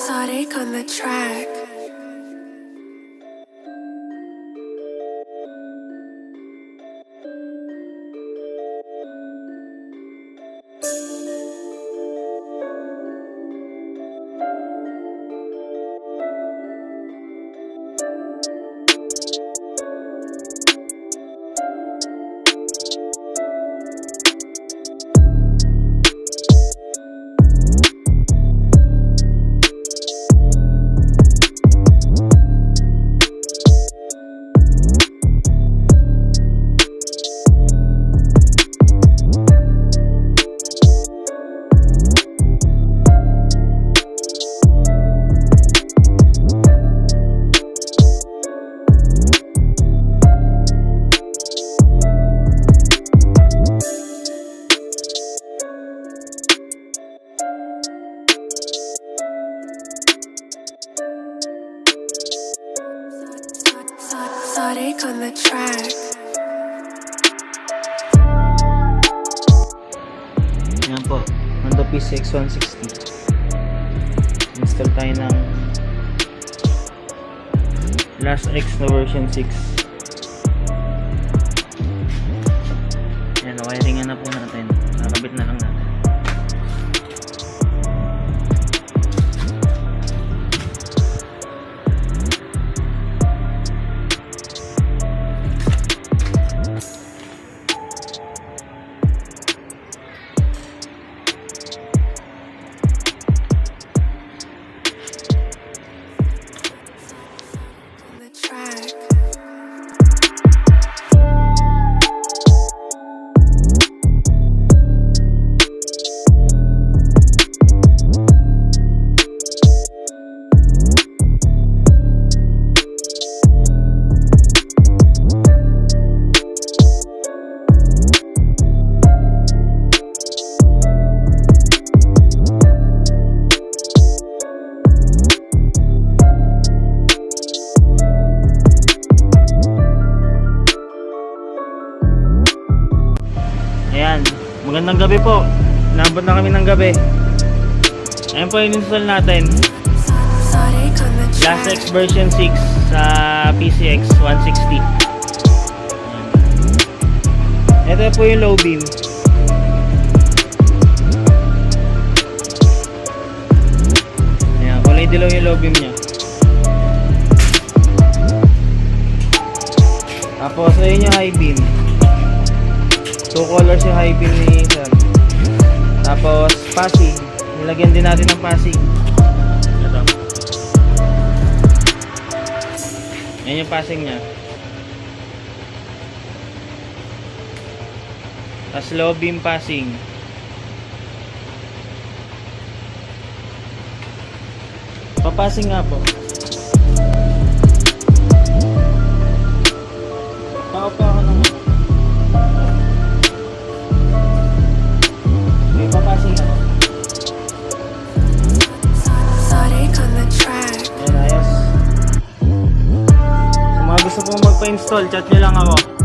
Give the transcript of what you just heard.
Lazx on the track. Lazx on the track. Yan po, Honda PCX 160. Install tayo ng Lazx na version 6. Yan, wiringan na po natin. Nakabit na lang natin. Ayan, magandang gabi po. Nabot na kami ng gabi. Ayan po yung install natin. Lazx version 6 sa PCX 160. Ayan. Ito po yung low beam. Ayan, kulay dilaw yung low beam nya. Tapos ayun yung high beam. Two colors yung high beam ni Sam. Tapos passing, nilagyan din natin ng passing. Ito. Yan yung passing nya. Tapos low beam passing. Papassing nga po. Paupa ako ng gusto pong magpa-install, chat nyo lang ako.